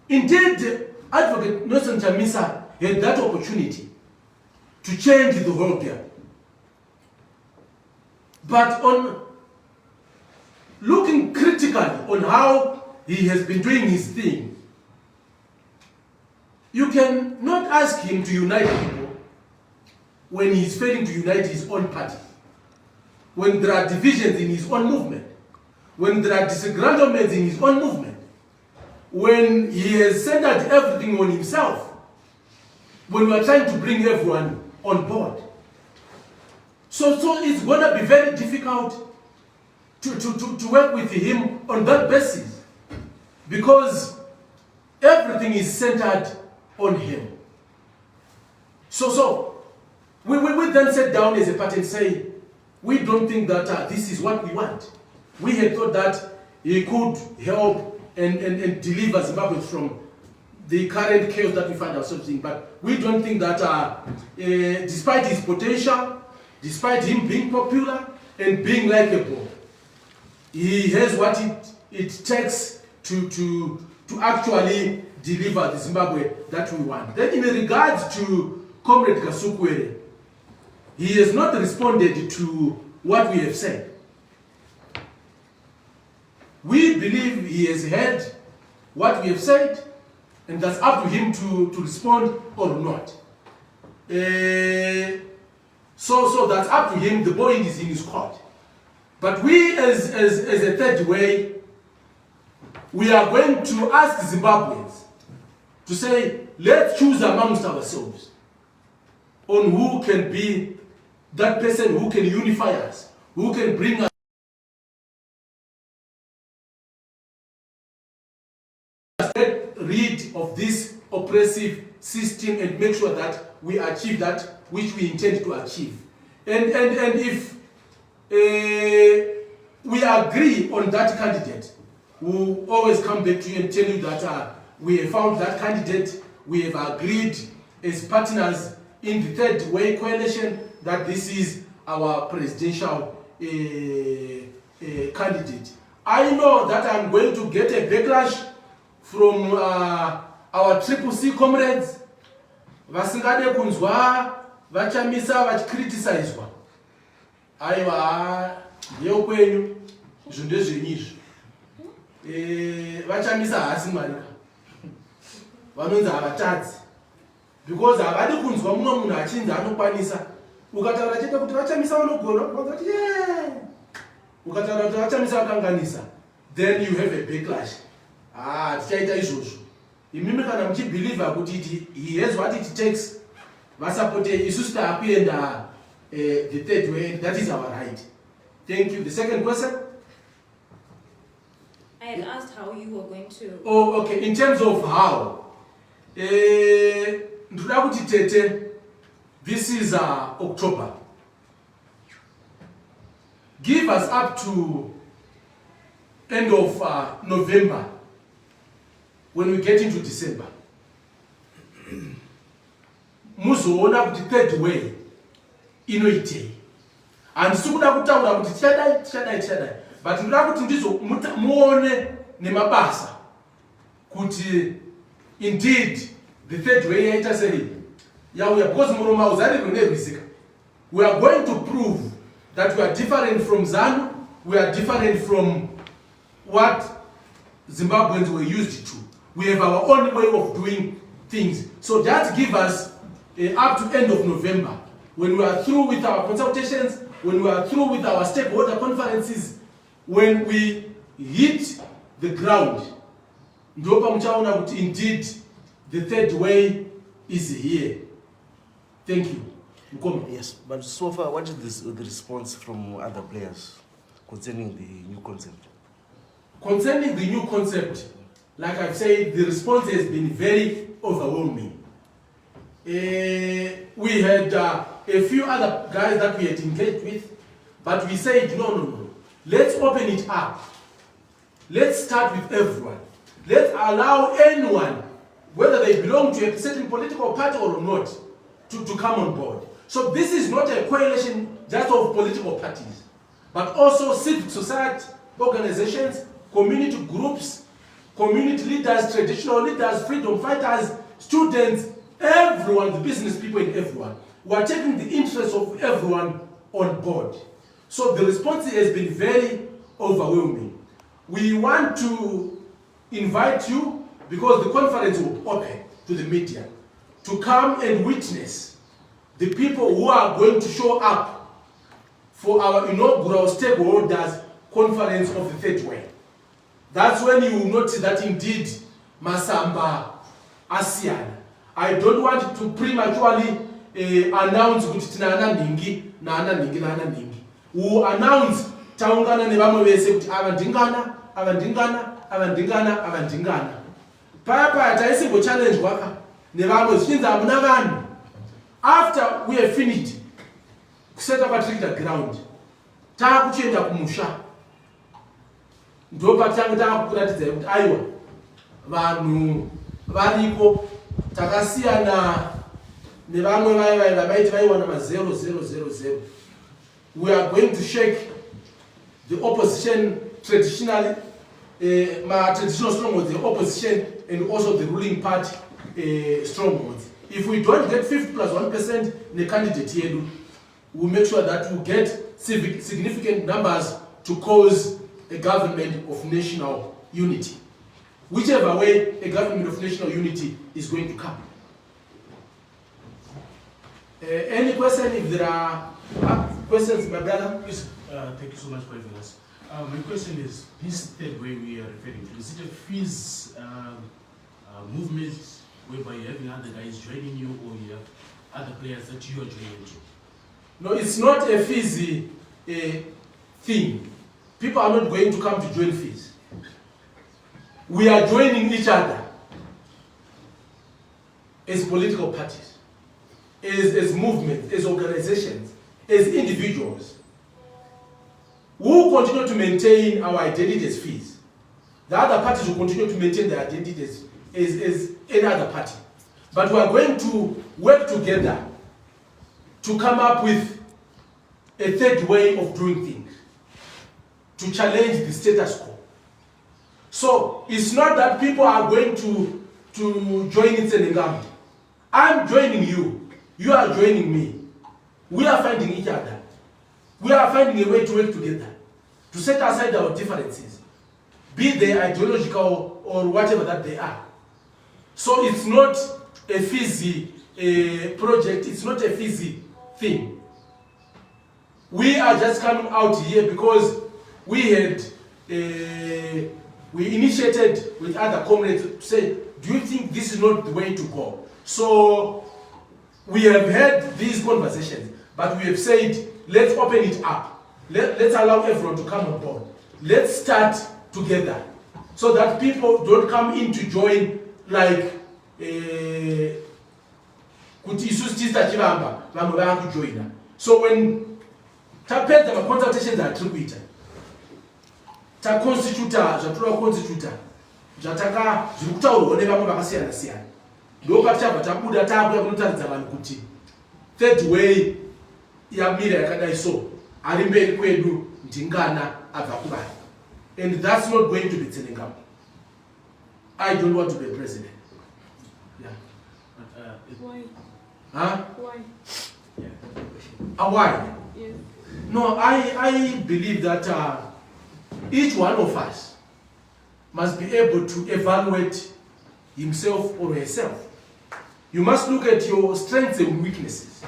Indeed, Advocate Nelson Chamisa had that opportunity to change the whole game. But on looking critically on how he has been doing his thing, you can not ask him to unite people when he's failing to unite his own party. when there are divisions in his own movement, when there are disagreements in his own movement, when he has centered everything on himself, when we are trying to bring everyone on board. So it's going to be very difficult to work with him on that basis, because everything is centered on him. So we then sat down as a party and say, we don't think that this is what we want. We had thought that he could help and deliver Zimbabwe from the current chaos that we find ourselves in. But we don't think that despite his potential, despite him being popular and being likable, he has what it takes to actually deliver the Zimbabwe that we want. Then in regards to Comrade Kasukwere, he has not responded to what we have said. We believe he has heard what we have said, and that's up to him to respond or not. So that's up to him. The ball is in his court. But we, as a third way, we are going to ask Zimbabweans to say, let's choose amongst ourselves on who can be that person who can unify us, who can bring us get rid of this oppressive system and make sure that we achieve that which we intend to achieve. And if we agree on that candidate, we'll always come back to you and tell you that we have found that candidate, we have agreed as partners in the third way coalition that this is our presidential candidate. I know that I'm going to get a backlash from our Triple C comrades. Vasingade kunzwa, vachamisa, vachikriticizwa. Aiwa, ndiyo kwenyu, zvunde zvenyizvo. Vachamisa hasi marika. Vanonzi havatadzi. Because havadi kunzwa mumwe munhu achinzi anokwanisa. Ukataura chete kuti vachamisa vanogona, vakati yeah. Ukataura kuti vachamisa vakanganisa, then you have a backlash. Tichaita izvozvo. Imimi kana muchibelieve kuti he has what it takes, vasapote isusu taakuenda the third way, that is our right. Thank you. The second question? I had asked how you were going to... Oh, okay. In terms of how, ndoda kuti tete, this is October. Give us up to end of November, when we get into December. Muzoona kuti third way inoitei. Handisi kuda kutaura kuti tichadai, but ndoda kuti ndizo muone nemabasa kuti indeed the third way yaita sei yauya, because muroma uzari kunerwisika. We are going to prove that we are different from ZANU, we are different from what Zimbabweans were used to. We have our own way of doing things. So that gives us up to end of November, when we are through with our consultations, when we are through with our stakeholder conferences, when we hit the ground, indeed the third way is here. Thank you. Yes, but so far, what is the response from other players concerning the new concept? Concerning the new concept, like I've said, the response has been very overwhelming. We had a few other guys that we had engaged with, but we said, no. Let's open it up. Let's start with everyone. Let's allow anyone, whether they belong to a certain political party or not, to come on board. So this is not a coalition just of political parties, but also civic society organizations, community groups, community leaders, traditional leaders, freedom fighters, students, everyone, the business people and everyone. We are taking the interests of everyone on board. So the response has been very overwhelming. We want to invite you, because the conference will open to the media, to come and witness the people who are going to show up for our inaugural stakeholders conference of the third way. That's when you will notice that indeed Masamba ASEAN. I don't want to prematurely announce kuti tina ana ningi na ana ningi na ana ningi. We will announce taungana nevamwe vese kuti avandingana, avandingana, avandingana, avandingana. Paya taisingo challenge waka nevamwe zvichinzi hamuna vanhu. After we have finished set up a trigger ground, takuchienda kumusha. Ndo patanga takuratidza kuti aiwa vanhu variko takasiyana nevamwe vaiti vaiwana ma0000. We are going to shake the opposition traditional strongholds, the opposition and also the ruling party strongholds. If we don't get 50 plus 1% in the candidate here, we'll make sure that we get significant numbers to cause a government of national unity. Whichever way a government of national unity is going to come. Any question? If there are questions, my brother? Yes, thank you so much for having us. My question is, this third way we are referring to, is it a FEEZ movement whereby you're having other guys joining you, or you have other players that you are joining to? No, it's not a FEEZ thing. People are not going to come to join FEEZ. We are joining each other as political parties, as movements, as organizations, as individuals. We will continue to maintain our identity as FEEZ. The other parties will continue to maintain their identity as any other party. But we are going to work together to come up with a third way of doing things, to challenge the status quo. So it's not that people are going to join in Tsenengamu. I'm joining you. You are joining me. We are finding each other. We are finding a way to work together, to set aside our differences, be they ideological or whatever that they are. So it's not a FEEZ project, it's not a FEEZ thing. We are just coming out here because we had, we initiated with other comrades to say, do you think this is not the way to go? So we have had these conversations, but we have said, let's open it up. Let's allow everyone to come on board. Let's start together so that people don't come in to join like so when tapedza ma consultations atiri kuita taconstituta zvatoda kuconstituta zvataka zviri kutaurwa nevamwe vakasiyana siyana ndo patichabva tabuda taakuya kunotaridza vanhu kuti third way yamira yakadai so ari mberi kwedu ndingana abva kuvanhu, and that's not going to be Tsenengamu. I don't want to be a president. Yeah. Why? Huh? Why? Yeah. Why? Yes. No, I believe that each one of us must be able to evaluate himself or herself. You must look at your strengths and weaknesses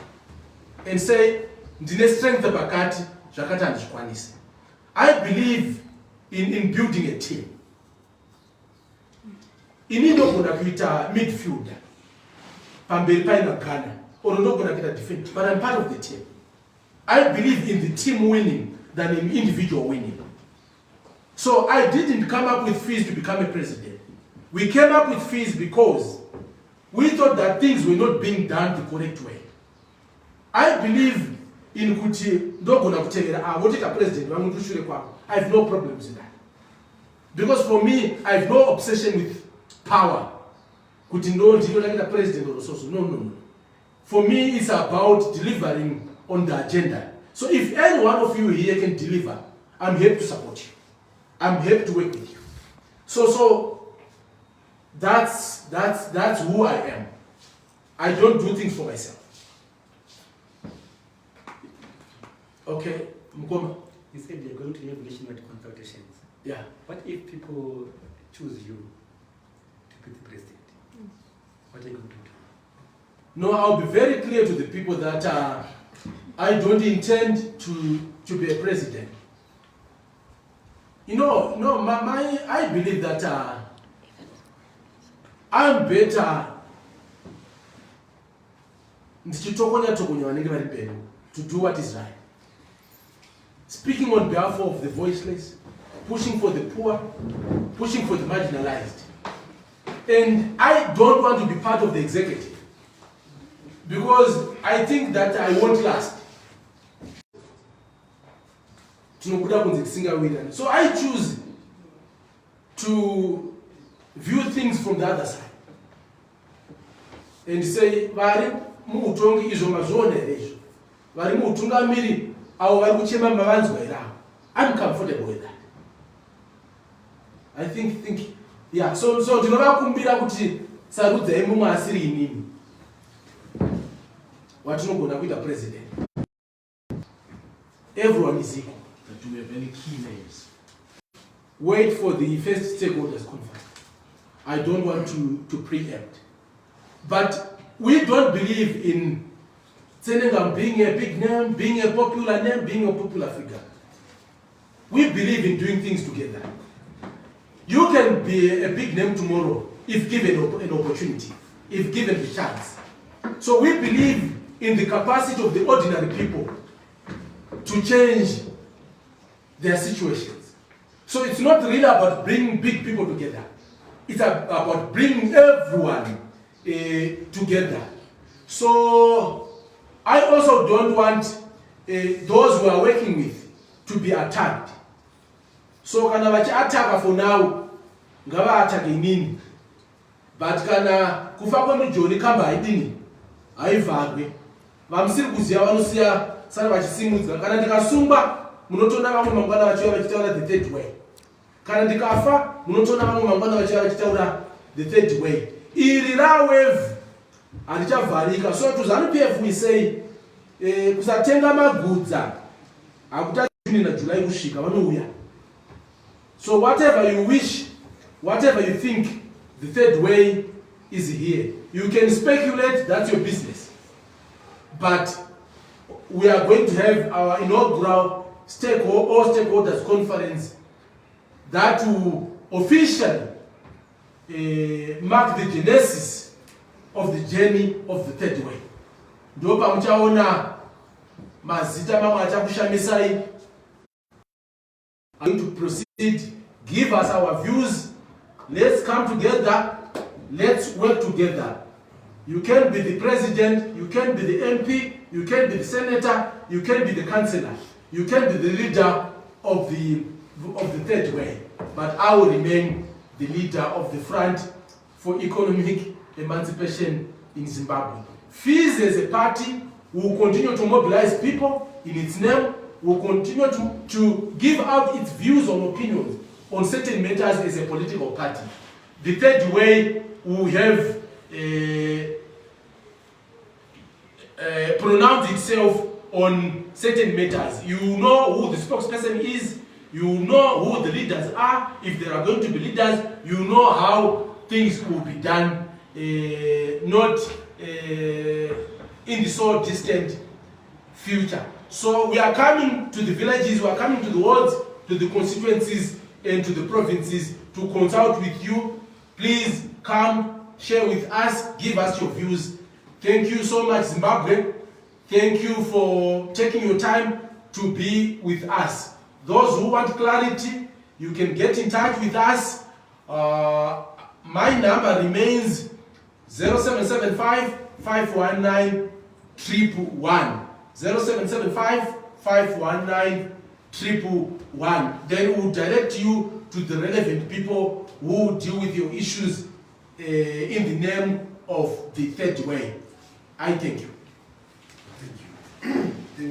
and say, ndine strength pakati zvakati handizvikwanisi. I believe in building a team. Ini ndogona kuita midfielder pamberi paina Ghana, or ndogona kuita defender, but I'm part of the team. I believe in the team winning than in individual winning. So I didn't come up with FEEZ to become a president. We came up with FEEZ because we thought that things were not being done the correct way. I believe in kuti ndogona kutevera votika president vamutushure kwako. I have no problems with that. Because for me, I have no obsession with power. Kuti ndo ndinoda president or so. No. For me, it's about delivering on the agenda. So if any one of you here can deliver, I'm here to support you. I'm here to work with you. So that's who I am. I don't do things for myself. Okay, Mkoma. You said you're going to have national consultations. Yeah. What if people choose you to be the president? What are you going to do? No, I'll be very clear to the people that I don't intend to to be a president. You know, no, I believe that I'm better to do what is right. Speaking on behalf of the voiceless, pushing for the poor, pushing for the marginalized. And I don't want to be part of the executive because I think that I won't last. So I choose to view things from the other side and say, I'm comfortable with that. I think yeah, so ndinovakumbira kuti sarudza yemumwe asiri inini watinogona kuita president. Everyone is equal. Do we have any key names? Wait for the first stakeholders conference. I don't want to preempt. But we don't believe in Tsenengamu being a big name, being a popular name, being a popular figure. We believe in doing things together. You can be a big name tomorrow if given an opportunity, if given the chance. So we believe in the capacity of the ordinary people to change their situations. So it's not really about bringing big people together. It's about bringing everyone together. So I also don't want those we are working with to be attacked. So kana vachiataka for now, ngava atake inini. But kana kufa kwemijoni kamba haidini, haivharwe. Vamusiri kuziya vanosiya sara vachisimudza. Kana ndikasungwa, munotona vamwe mangwana vachiuya vachitaura the third way. Kana ndikafa, munotona vamwe mangwana vachiuya vachitaura the third way. Iri rawave harichavharika. So to Zanu-PF we say, kusatenga magudza akuta June na July kusvika vanouya. So whatever you wish, whatever you think, the third way is here. You can speculate, that's your business. But we are going to have our inaugural stakeholders conference that will officially mark the genesis of the journey of the third way. Ndopa mchaona mazita mamwe achakushamisai. I'm going to proceed, give us our views. Let's come together. Let's work together. You can be the president, you can be the MP, you can be the senator, you can be the councillor, you can be the leader of the third way. But I will remain the leader of the front for economic emancipation in Zimbabwe. FEEZ as a party will continue to mobilize people in its name, will continue to give out its views and opinions on certain matters as a political party. The third way will have pronounced itself on certain matters. You know who the spokesperson is, you know who the leaders are, if there are going to be leaders, you know how things will be done, not in the so distant future. So we are coming to the villages, we are coming to the wards, to the constituencies and to the provinces to consult with you. Please come, share with us, give us your views. Thank you so much, Zimbabwe. Thank you for taking your time to be with us. Those who want clarity, you can get in touch with us. My number remains 0775 519 111. 0775 519 111. Then we'll direct you to the relevant people who deal with your issues in the name of the third way. I thank you. Thank you.